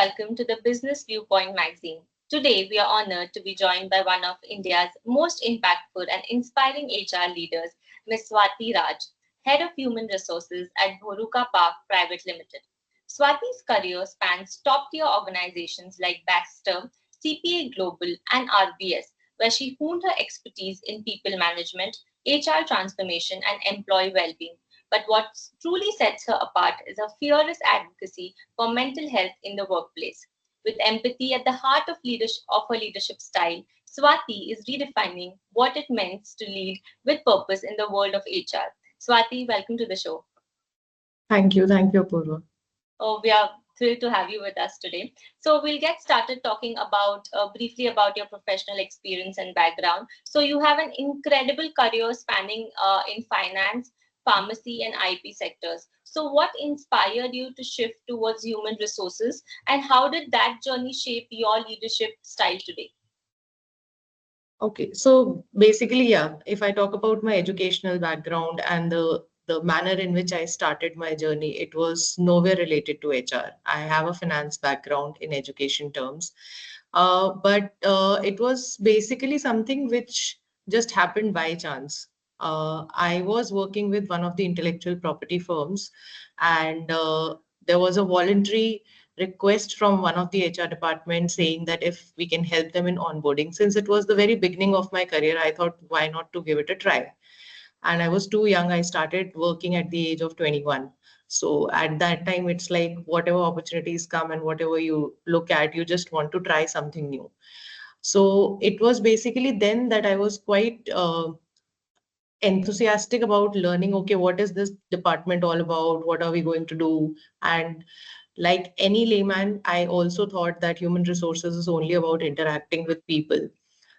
welcome to the Business Viewpoint magazine. Today, we are honored to be joined by one of India's most impactful and inspiring HR leaders, Ms. Swati Raj, Head of Human Resources at Bhoruka Park Pvt. Limited. Swati's career spans top-tier organizations like Baxter, CPA Global, and RBS, where she honed her expertise in people management, HR transformation, and employee well-being. But what truly sets her apart is her fearless advocacy for mental health in the workplace. With empathy at the heart of her leadership style, Swati is redefining what it means to lead with purpose in the world of HR. Swati, welcome to the show. Thank you. Thank you, Apurva. Oh, we are thrilled to have you with us today. So we'll get started talking about briefly about your professional experience and background. So you have an incredible career spanning in finance, pharmacy, and IP sectors. So what inspired you to shift towards human resources, and how did that journey shape your leadership style today? Okay, so basically, yeah, if I talk about my educational background and the manner in which I started my journey, it was nowhere related to HR. I have a finance background in education terms, but it was basically something which just happened by chance. I was working with one of the intellectual property firms, and there was a voluntary request from one of the HR departments saying that if we can help them in onboarding. Since it was the very beginning of my career, I thought, why not to give it a try? And I was too young. I started working at the age of 21. So at that time, it's like whatever opportunities come and whatever you look at, you just want to try something new. So it was basically then that I was quite enthusiastic about learning, okay, what is this department all about? What are we going to do? And like any layman, I also thought that human resources is only about interacting with people.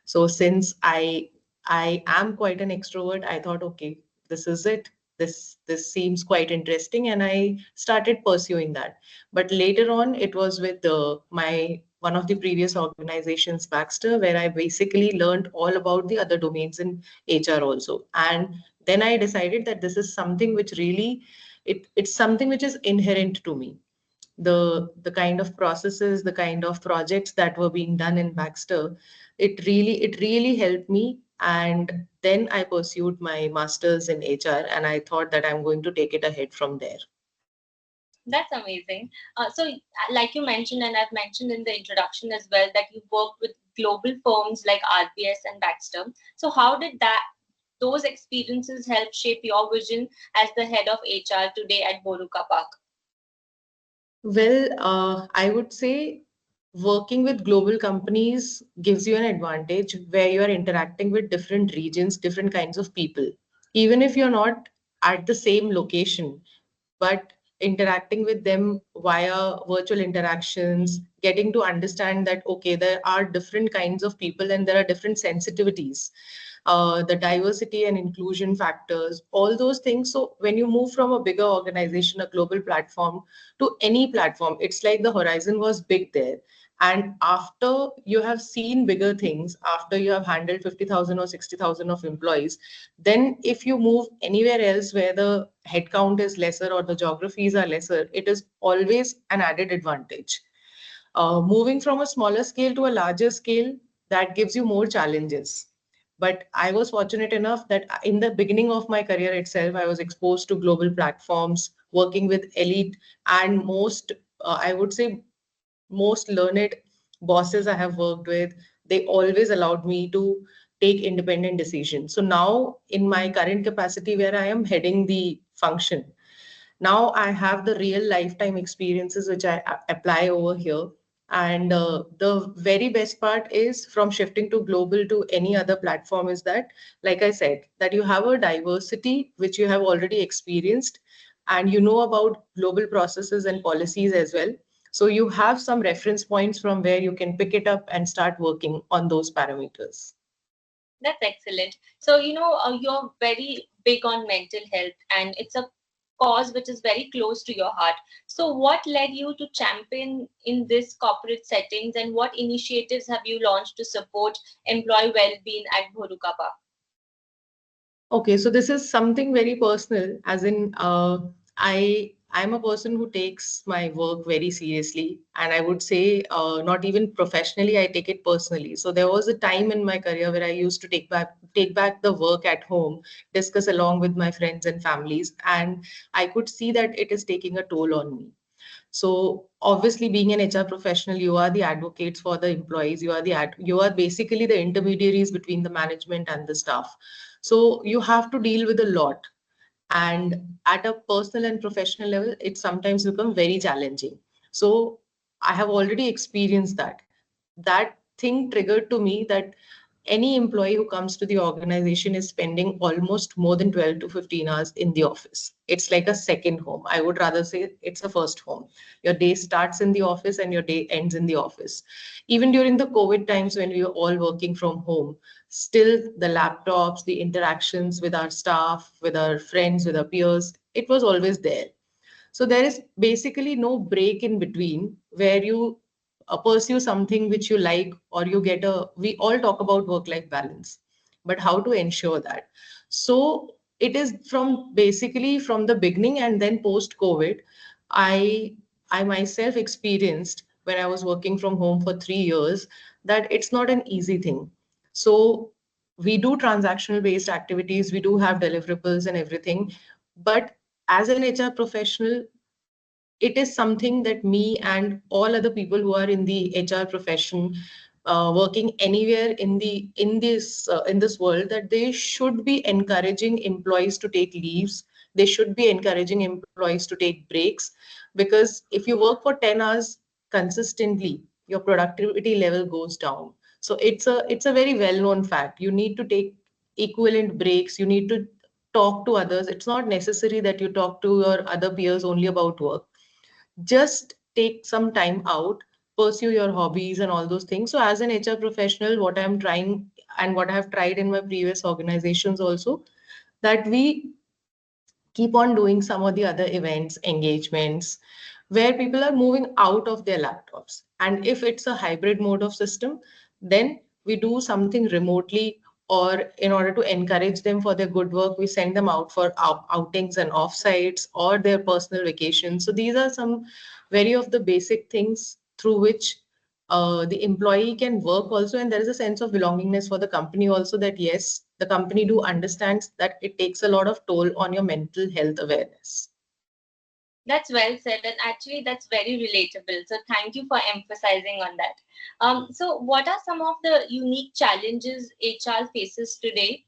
So since I am quite an extrovert, I thought, okay, this is it. This seems quite interesting, and I started pursuing that. But later on, it was with my one of the previous organizations, Baxter, where I basically learned all about the other domains in HR also. And then I decided that this is something which really it's something which is inherent to me. The kind of processes, the kind of projects that were being done in Baxter, it really helped me. And then I pursued my master's in HR, and I thought that I'm going to take it ahead from there. That's amazing. Like you mentioned, and I've mentioned in the introduction as well, that you worked with global firms like RBS and Baxter. So, how did those experiences help shape your vision as the head of HR today at Bhoruka Park? Well, I would say working with global companies gives you an advantage where you are interacting with different regions, different kinds of people. Even if you're not at the same location, but interacting with them via virtual interactions, getting to understand that, okay, there are different kinds of people and there are different sensitivities, the diversity and inclusion factors, all those things. So when you move from a bigger organization, a global platform, to any platform, it's like the horizon was big there. And after you have seen bigger things, after you have handled 50,000 or 60,000 of employees, then if you move anywhere else where the headcount is lesser or the geographies are lesser, it is always an added advantage. Moving from a smaller scale to a larger scale, that gives you more challenges. But I was fortunate enough that in the beginning of my career itself, I was exposed to global platforms, working with elite and I would say, most learned bosses I have worked with. They always allowed me to take independent decisions. So now, in my current capacity, where I am heading the function, now I have the real lifetime experiences which I apply over here. And the very best part is from shifting to global to any other platform is that, like I said, that you have a diversity which you have already experienced, and you know about global processes and policies as well. So you have some reference points from where you can pick it up and start working on those parameters. That's excellent. So, you're very big on mental health, and it's a cause which is very close to your heart. So, what led you to champion in this corporate settings, and what initiatives have you launched to support employee well-being at Bhoruka Park? Okay, so this is something very personal, as in I I'm a person who takes my work very seriously, and I would say not even professionally, I take it personally. So there was a time in my career where I used to take back the work at home, discuss along with my friends and families, and I could see that it is taking a toll on me. So obviously, being an HR professional, you are the advocates for the employees. You are basically the intermediaries between the management and the staff. So you have to deal with a lot, and at a personal and professional level it sometimes becomes very challenging. So I have already experienced that thing triggered to me that any employee who comes to the organization is spending almost more than 12 to 15 hours in the office. It's like a second home. I would rather say it's a first home. Your day starts in the office and your day ends in the office. Even during the COVID times when we were all working from home, still the laptops, the interactions with our staff, with our friends, with our peers, it was always there. So there is basically no break in between where you pursue something which you like, or you get a. We all talk about work life balance, but how to ensure that? So it is from basically from the beginning, and then post COVID, I I myself experienced when I was working from home for 3 years that it's not an easy thing. So we do transactional based activities, we do have deliverables and everything, but as an HR professional, it is something that me and all other people who are in the HR profession, working anywhere in this world, that they should be encouraging employees to take leaves. They should be encouraging employees to take breaks, because if you work for 10 hours consistently, your productivity level goes down. So it's a very well known fact. You need to take equivalent breaks. You need to talk to others. It's not necessary that you talk to your other peers only about work. Just take some time out, pursue your hobbies and all those things. So as an HR professional, what I'm trying, and what I have tried in my previous organizations also, that we keep on doing some of the other events, engagements, where people are moving out of their laptops. And if it's a hybrid mode of system, then we do something remotely, or in order to encourage them for their good work, we send them out for outings and offsites or their personal vacations. So these are some very of the basic things through which the employee can work also, and there is a sense of belongingness for the company also, that yes, the company do understands that it takes a lot of toll on your mental health awareness. That's well said, and actually, that's very relatable. So, thank you for emphasizing on that. So, what are some of the unique challenges HR faces today?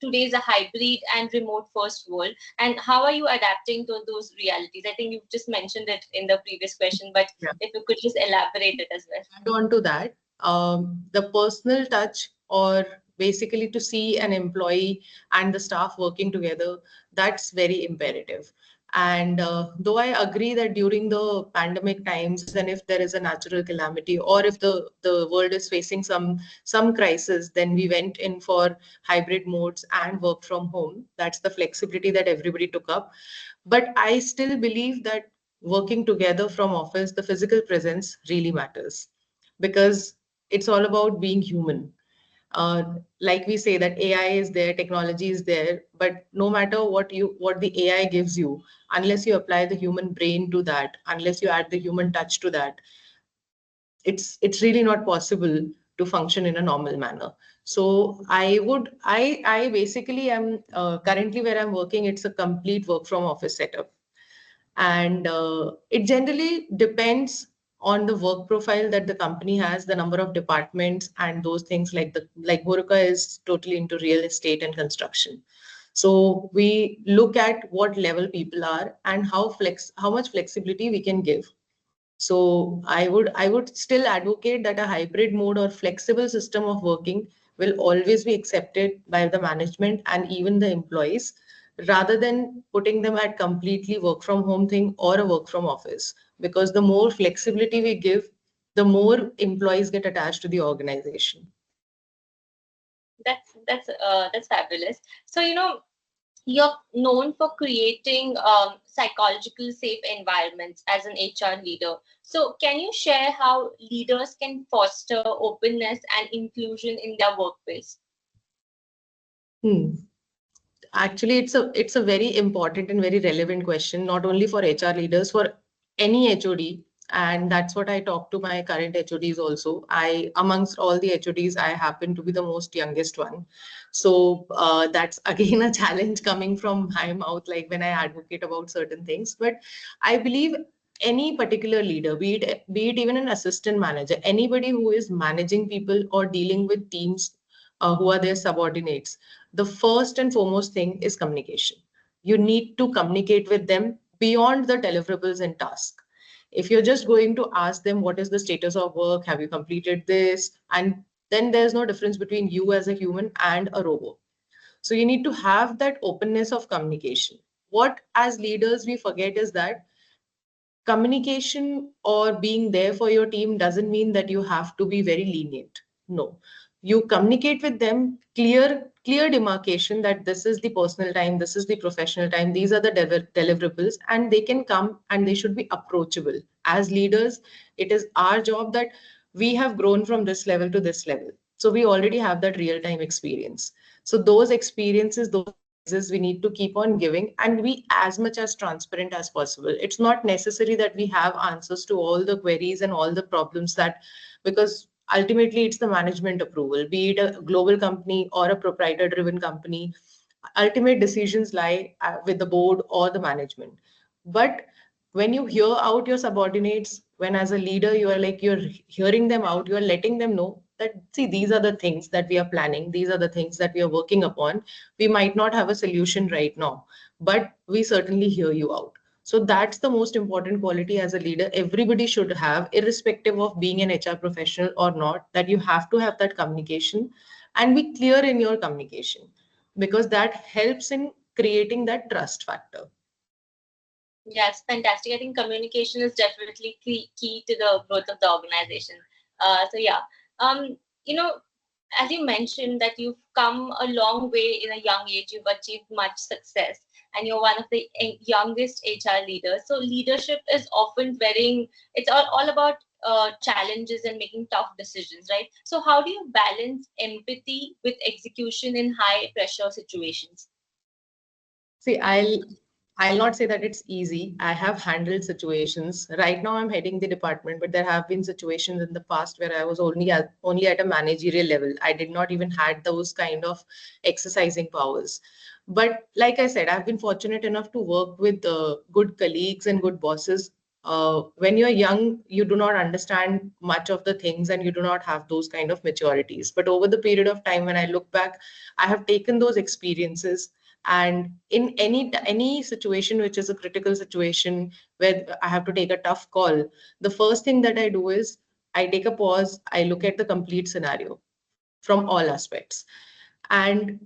Today is a hybrid and remote first world, and how are you adapting to those realities? I think you've just mentioned it in the previous question, but if you could just elaborate it as well. Add on to that, the personal touch, or basically to see an employee and the staff working together, that's very imperative. And though I agree that during the pandemic times, and if there is a natural calamity, or if the world is facing some crisis, then we went in for hybrid modes and work from home. That's the flexibility that everybody took up. But I still believe that working together from office, the physical presence really matters, because it's all about being human. Like we say that AI is there, technology is there, but no matter what the AI gives you, unless you apply the human brain to that, unless you add the human touch to that, it's really not possible to function in a normal manner. So I basically am currently where I'm working. It's a complete work from office setup, and it generally depends on the work profile that the company has, the number of departments and those things. Like Bhoruka is totally into real estate and construction, so we look at what level people are and how much flexibility we can give. So I would still advocate that a hybrid mode or flexible system of working will always be accepted by the management and even the employees, rather than putting them at completely work from home thing or a work from office. Because the more flexibility we give, the more employees get attached to the organization. That's fabulous. So, you're known for creating psychological safe environments as an HR leader. So, can you share how leaders can foster openness and inclusion in their workplace? Hmm. Actually, it's a very important and very relevant question, not only for HR leaders, for any HOD. And that's what I talk to my current HODs also. Amongst all the HODs, I happen to be the most youngest one. So that's again a challenge coming from my mouth, like when I advocate about certain things. But I believe any particular leader, be it even an assistant manager, anybody who is managing people or dealing with teams who are their subordinates, the first and foremost thing is communication. You need to communicate with them beyond the deliverables and tasks. If you're just going to ask them what is the status of work, have you completed this, and then there's no difference between you as a human and a robot. So you need to have that openness of communication. What as leaders we forget is that communication or being there for your team doesn't mean that you have to be very lenient. No, you communicate with them, clear demarcation that this is the personal time, this is the professional time, these are the deliverables, and they can come and they should be approachable. As leaders, it is our job that we have grown from this level to this level, so we already have that real time experience. So those experiences, those advices we need to keep on giving and be as much as transparent as possible. It's not necessary that we have answers to all the queries and all the problems that, because ultimately it's the management approval, be it a global company or a proprietor driven company. Ultimate decisions lie with the board or the management. But when you hear out your subordinates, when as a leader you are like you're hearing them out, you're letting them know that see, these are the things that we are planning, these are the things that we are working upon. We might not have a solution right now, but we certainly hear you out. So that's the most important quality as a leader everybody should have, irrespective of being an HR professional or not, that you have to have that communication and be clear in your communication, because that helps in creating that trust factor. Yes, fantastic. I think communication is definitely key to the growth of the organization. So yeah, um, you know, as you mentioned that you've come a long way in a young age, you've achieved much success, and you're one of the youngest HR leaders. So leadership is often very, it's all about challenges and making tough decisions, right? So how do you balance empathy with execution in high pressure situations? See, I'll not say that it's easy. I have handled situations. Right now, I'm heading the department, but there have been situations in the past where I was only at a managerial level. I did not even had those kind of exercising powers. But like I said, I've been fortunate enough to work with good colleagues and good bosses. When you're young, you do not understand much of the things and you do not have those kind of maturities. But over the period of time, when I look back, I have taken those experiences, and in any situation which is a critical situation where I have to take a tough call, the first thing that I do is I take a pause, I look at the complete scenario from all aspects, and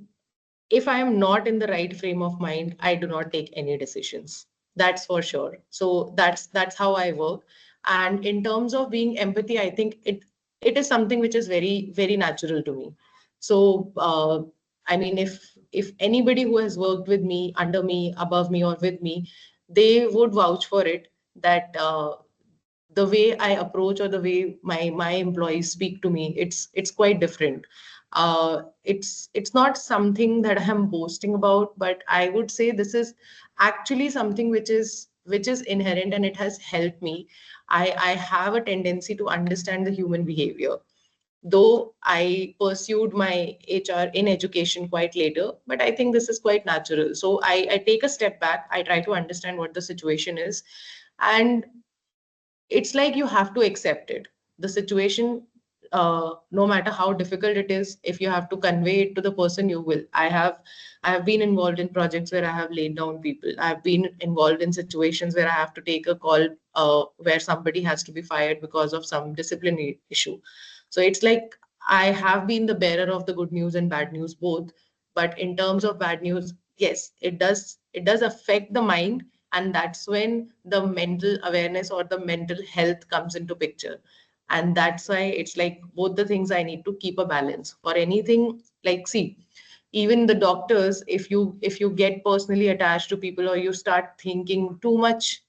if I am not in the right frame of mind, I do not take any decisions. That's for sure. So that's how I work. And in terms of being empathy, I think it is something which is very natural to me. So I mean, if anybody who has worked with me, under me, above me, or with me, they would vouch for it that the way I approach or the way my employees speak to me, it's quite different. It's not something that I'm boasting about, but I would say this is actually something which is inherent and it has helped me. I have a tendency to understand the human behavior, though I pursued my HR in education quite later, but I think this is quite natural. So I take a step back, I try to understand what the situation is, and it's like you have to accept it, the situation, no matter how difficult it is. If you have to convey it to the person, you will. I have been involved in projects where I have laid down people. I've been involved in situations where I have to take a call, where somebody has to be fired because of some disciplinary issue. So it's like I have been the bearer of the good news and bad news both. But in terms of bad news, yes, it does affect the mind, and that's when the mental awareness or the mental health comes into picture. And that's why it's like both the things I need to keep a balance for anything. Like, see, even the doctors, if you get personally attached to people or you start thinking too much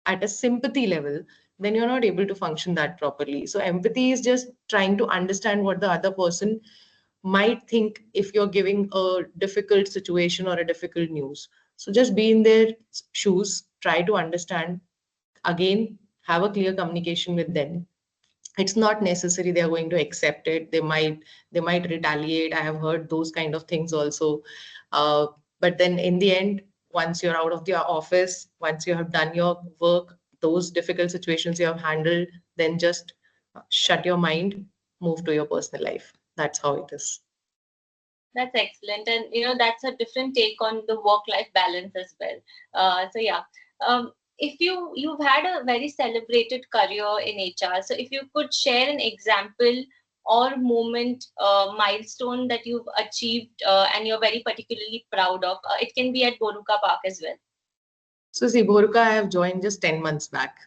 at a sympathy level, then you're not able to function that properly. So empathy is just trying to understand what the other person might think if you're giving a difficult situation or a difficult news. So just be in their shoes, try to understand. Again, have a clear communication with them. It's not necessary they are going to accept it. They might retaliate. I have heard those kind of things also. uh, but then in the end, once you're out of the office, once you have done your work, those difficult situations you have handled, then just shut your mind, move to your personal life. That's how it is. That's excellent, and that's a different take on the work-life balance as well. So yeah, if you've had a very celebrated career in HR, so if you could share an example or moment, milestone that you've achieved and you're very particularly proud of, it can be at Bhoruka Park as well. So see, Bhoruka, I have joined just 10 months back.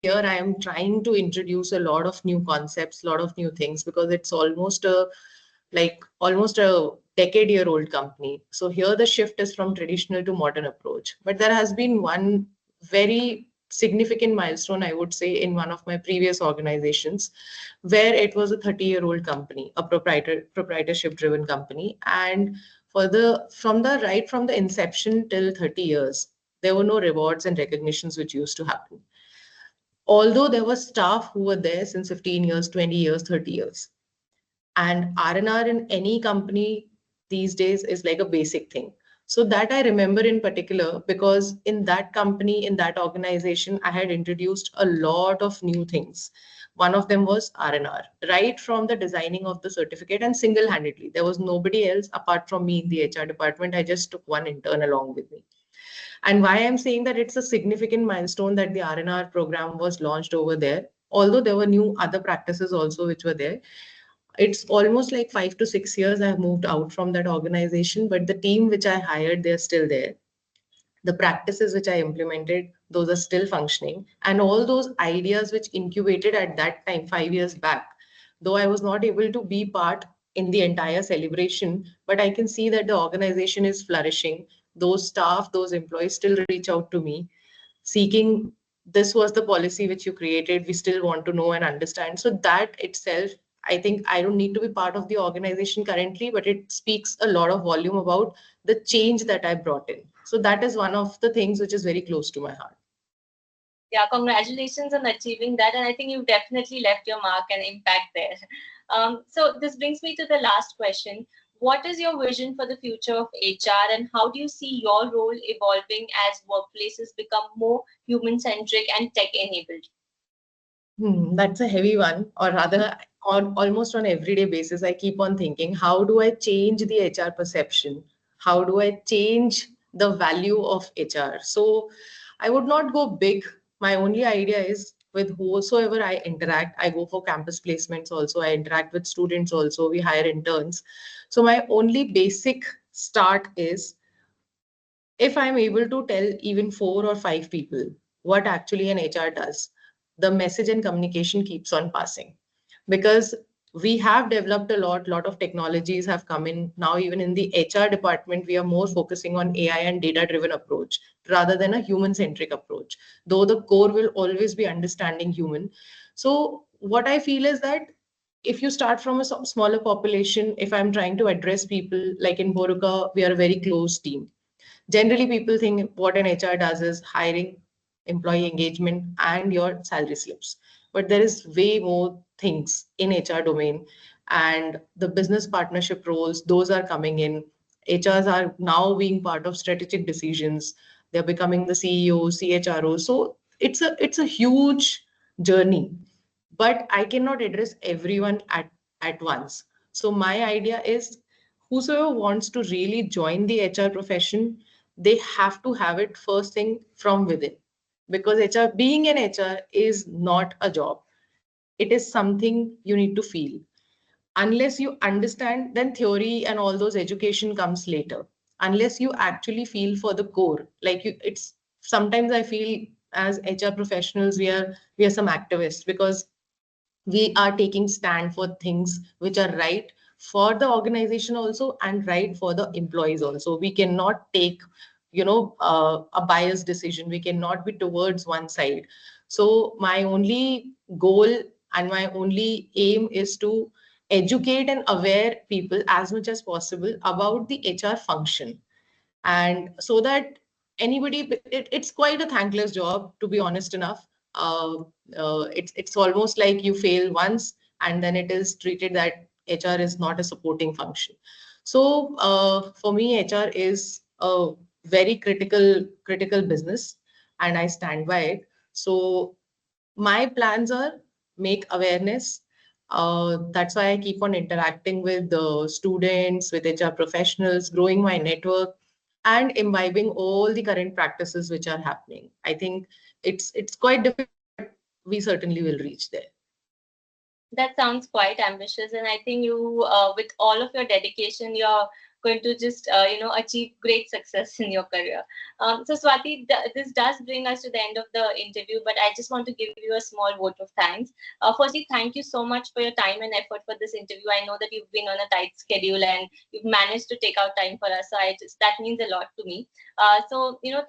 Here I am trying to introduce a lot of new concepts, a lot of new things, because it's almost a decade-year-old company. So here the shift is from traditional to modern approach. But there has been one very significant milestone, I would say, in one of my previous organizations, where it was a 30-year-old company, a proprietorship-driven company, and from the inception till 30 years, there were no rewards and recognitions which used to happen. Although there were staff who were there since 15 years, 20 years, 30 years. And R&R in any company these days is like a basic thing. So that I remember in particular because in that company, in that organization, I had introduced a lot of new things. One of them was R&R, right from the designing of the certificate and single-handedly. There was nobody else apart from me in the HR department. I just took one intern along with me. And why I'm saying that it's a significant milestone that the R&R program was launched over there, although there were new other practices also which were there. It's almost like 5 to 6 years I've moved out from that organization, but the team which I hired, they're still there. The practices which I implemented, those are still functioning. And all those ideas which incubated at that time, 5 years back, though I was not able to be part in the entire celebration, but I can see that the organization is flourishing. Those staff, those employees still reach out to me seeking, this was the policy which you created, we still want to know and understand. So that itself, I think I don't need to be part of the organization currently, but it speaks a lot of volume about the change that I brought in. So that is one of the things which is very close to my heart. Yeah, congratulations on achieving that. And I think you've definitely left your mark and impact there. So this brings me to the last question. What is your vision for the future of HR, and how do you see your role evolving as workplaces become more human centric and tech enabled? That's a heavy one, or rather, on almost on everyday basis, I keep on thinking, how do I change the HR perception? How do I change the value of HR? So I would not go big. My only idea is with whosoever I interact, I go for campus placements also, I interact with students also, we hire interns. So my only basic start is if I'm able to tell even 4 or 5 people what actually an HR does, the message and communication keeps on passing. Because we have developed a lot of technologies have come in now. Even in the HR department, we are more focusing on AI and data-driven approach rather than a human-centric approach. Though the core will always be understanding human. So what I feel is that if you start from a smaller population, if I'm trying to address people like in Boruka, we are a very close team. Generally, people think what an HR does is hiring, employee engagement, and your salary slips. But there is way more things in HR domain, and the business partnership roles, those are coming in. HRs are now being part of strategic decisions. They're becoming the CEO, CHRO. So it's a huge journey, but I cannot address everyone at once. So my idea is whosoever wants to really join the HR profession, they have to have it first thing from within. Because HR, being an HR is not a job. It is something you need to feel. Unless you understand, then theory and all those education comes later. Unless you actually feel for the core, like you, it's sometimes I feel as HR professionals, we are some activists because we are taking stand for things which are right for the organization also and right for the employees also. We cannot take a biased decision. We cannot be towards one side. So my only goal and my only aim is to educate and aware people as much as possible about the HR function, and so that anybody, it's quite a thankless job, to be honest enough. It's almost like you fail once and then it is treated that HR is not a supporting function. So for me, HR is a very critical business, and I stand by it. So my plans are make awareness. That's why I keep on interacting with the students, with HR professionals, growing my network, and imbibing all the current practices which are happening. I think it's quite difficult, but we certainly will reach there. That sounds quite ambitious, and I think you, with all of your dedication, you're going to just, achieve great success in your career. So, Swati, this does bring us to the end of the interview, but I just want to give you a small vote of thanks. Firstly, thank you so much for your time and effort for this interview. I know that you've been on a tight schedule and you've managed to take out time for us. So, that means a lot to me.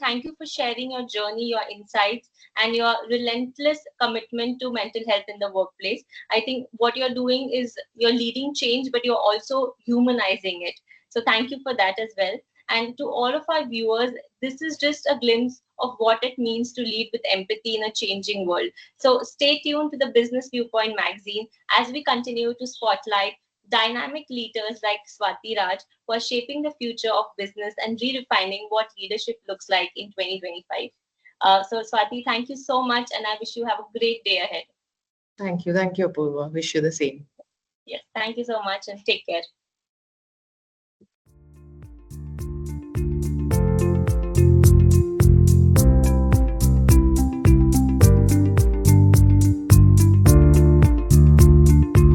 Thank you for sharing your journey, your insights, and your relentless commitment to mental health in the workplace. I think what you're doing is you're leading change, but you're also humanizing it. So thank you for that as well. And to all of our viewers, this is just a glimpse of what it means to lead with empathy in a changing world. So stay tuned to the Business Viewpoint magazine as we continue to spotlight dynamic leaders like Swati Raj, who are shaping the future of business and redefining what leadership looks like in 2025. So Swati, thank you so much, and I wish you have a great day ahead. Thank you, Apurva. Wish you the same. Yes, thank you so much and take care.